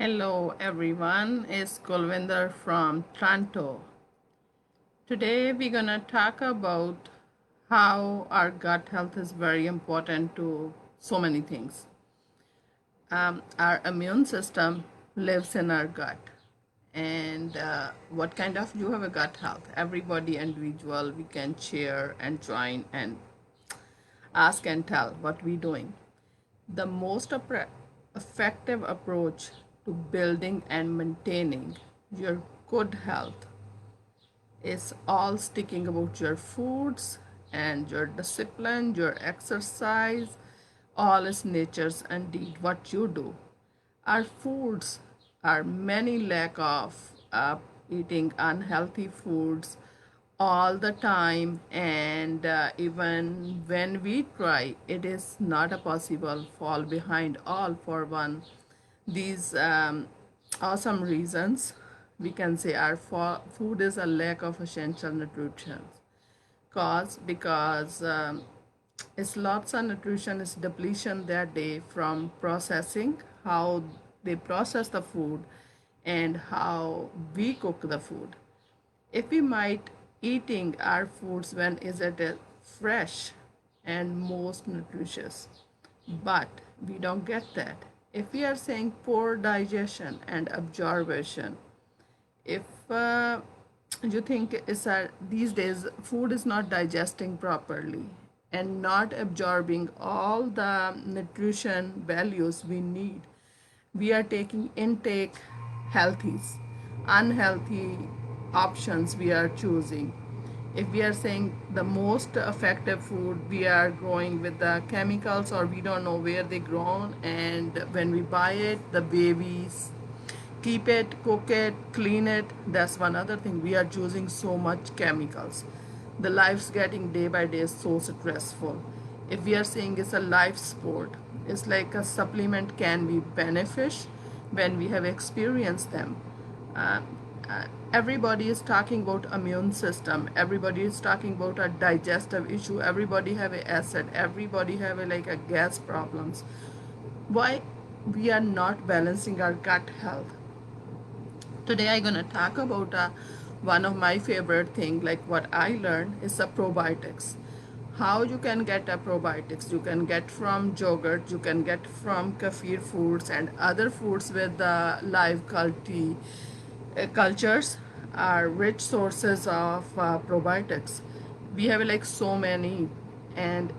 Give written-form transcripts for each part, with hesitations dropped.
Hello everyone, it's Kulvinder from Toronto. Today we're gonna talk about how our gut health is very important to so many things. Our immune system lives in our gut, and what kind of you have a gut health? Everybody individual we can share and join and ask and tell what we doing. The most effective approach to building and maintaining your good health is all sticking about your foods and your discipline, your exercise, all is nature's indeed what you do. Our foods are many lack of eating unhealthy foods all the time, and even when we try it is not a possible fall behind all for one these awesome reasons. We can say our food is a lack of essential nutrition cause because it's lots of nutrition is depletion that day from processing how they process the food and how we cook the food. If we might eating our foods when is it fresh and most nutritious, but we don't get that. If we are saying poor digestion and absorption, if you think is that these days food is not digesting properly and not absorbing all the nutrition values we need, we are taking intake healthies, unhealthy options we are choosing. If we are saying the most effective food we are growing with the chemicals or we don't know where they grown, and when we buy it the babies keep it, cook it, clean it, that's one other thing. We are using so much chemicals. The life's getting day by day so stressful. If we are saying it's a life sport, it's like a supplement can be beneficial when we have experienced them. uh, Everybody is talking about immune system, everybody is talking about a digestive issue, everybody have a acid, everybody have a like a gas problems. Why we are not balancing our gut health? Today I'm gonna talk about one of my favorite thing, like what I learned is the probiotics. How you can get a probiotics? You can get from yogurt, you can get from kefir foods and other foods with the live cultures are rich sources of probiotics. We have like so many, and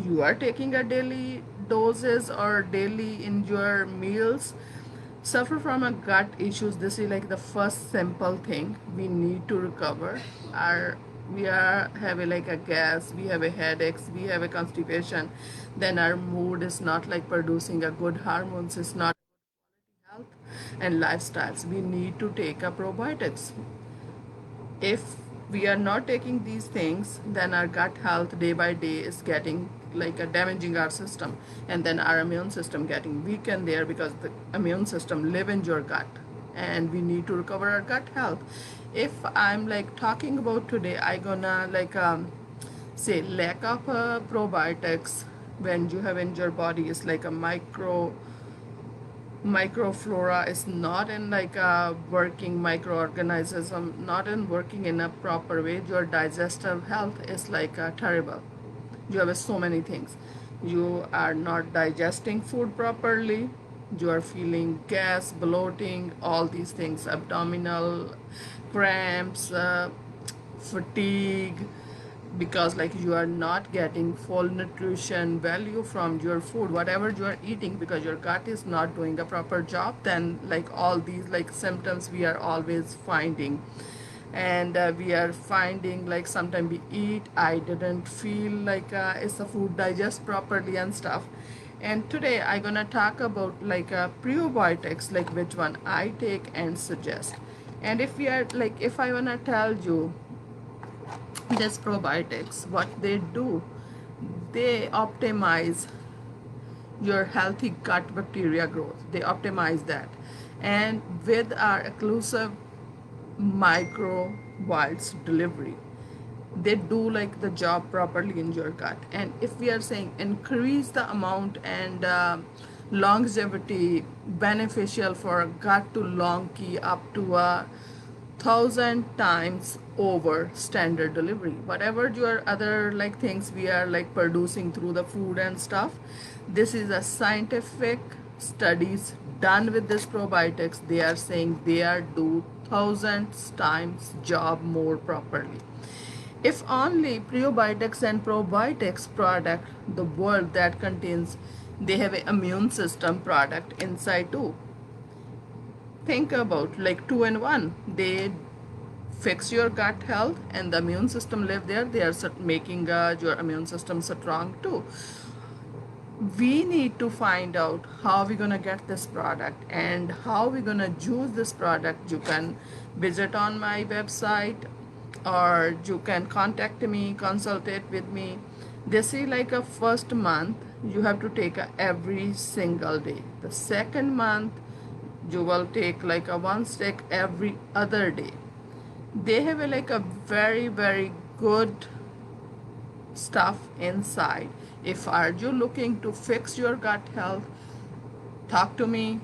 you are taking a daily doses or daily in your meals. Suffer from a gut issues, this is like the first simple thing we need to recover. Our we are having like a gas, we have a headaches, we have a constipation, then our mood is not like producing a good hormones, it's not health and lifestyles. We need to take a probiotics. If we are not taking these things, then our gut health day by day is getting like a damaging our system, and then our immune system getting weakened there because the immune system live in your gut, and we need to recover our gut health. If I'm like talking about today, I gonna like say lack of probiotics when you have in your body is like a microflora is not in like a working microorganism, not in working in a proper way, your digestive health is like terrible. You have so many things, you are not digesting food properly, you are feeling gas, bloating, all these things, abdominal cramps, fatigue, because like you are not getting full nutrition value from your food whatever you are eating, because your gut is not doing a proper job, then like all these like symptoms we are always finding. And we are finding like sometimes we eat, I didn't feel like is the food digest properly and stuff. And today I'm gonna talk about like probiotics, like which one I take and suggest. And if we are like, if I wanna tell you this probiotics, what they do, they optimize your healthy gut bacteria growth, they optimize that, and with our exclusive microbiotes delivery, they do like the job properly in your gut. And if we are saying increase the amount and longevity, beneficial for gut to long key up to a 1,000 times over standard delivery. Whatever your other like things we are like producing through the food and stuff, this is a scientific studies done with this probiotics. They are saying they are do thousands times job more properly. If only prebiotics and probiotics product the world that contains, they have an immune system product inside too. Think about like two in one. They fix your gut health and the immune system live there. They are making your immune system strong too. We need to find out how we're gonna get this product and how we're gonna use this product. You can visit on my website or you can contact me, consult it with me. This is like a first month you have to take every single day. The second month you will take like a one stick every other day. They have like a very good stuff inside. If are you looking to fix your gut health, talk to me,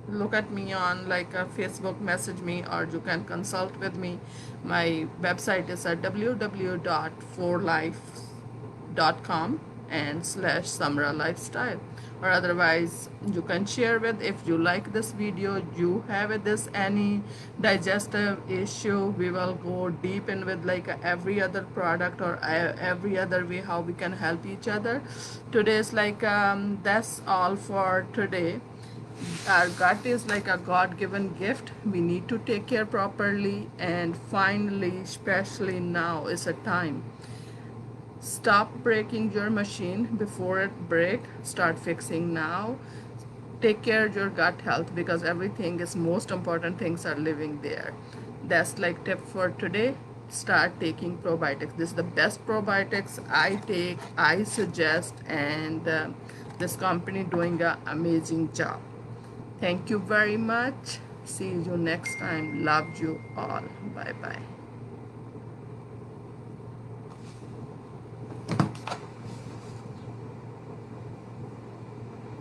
look at me on like a Facebook, message me, or you can consult with me. My website is at www.forlife.com and slash Samra Lifestyle. Or otherwise you can share with, if you like this video, you have this any digestive issue, we will go deep in with like every other product or every other way how we can help each other. Today's like that's all for today. Our gut is like a God-given gift. We need to take care properly, and finally, especially now is a time. Stop breaking your machine before it break. Start fixing now. Take care of your gut health because everything is most important things are living there. That's like tip for today. Start taking probiotics. This is the best probiotics I take, I suggest, and this company doing an amazing job. Thank you very much. See you next time. Love you all. Bye bye.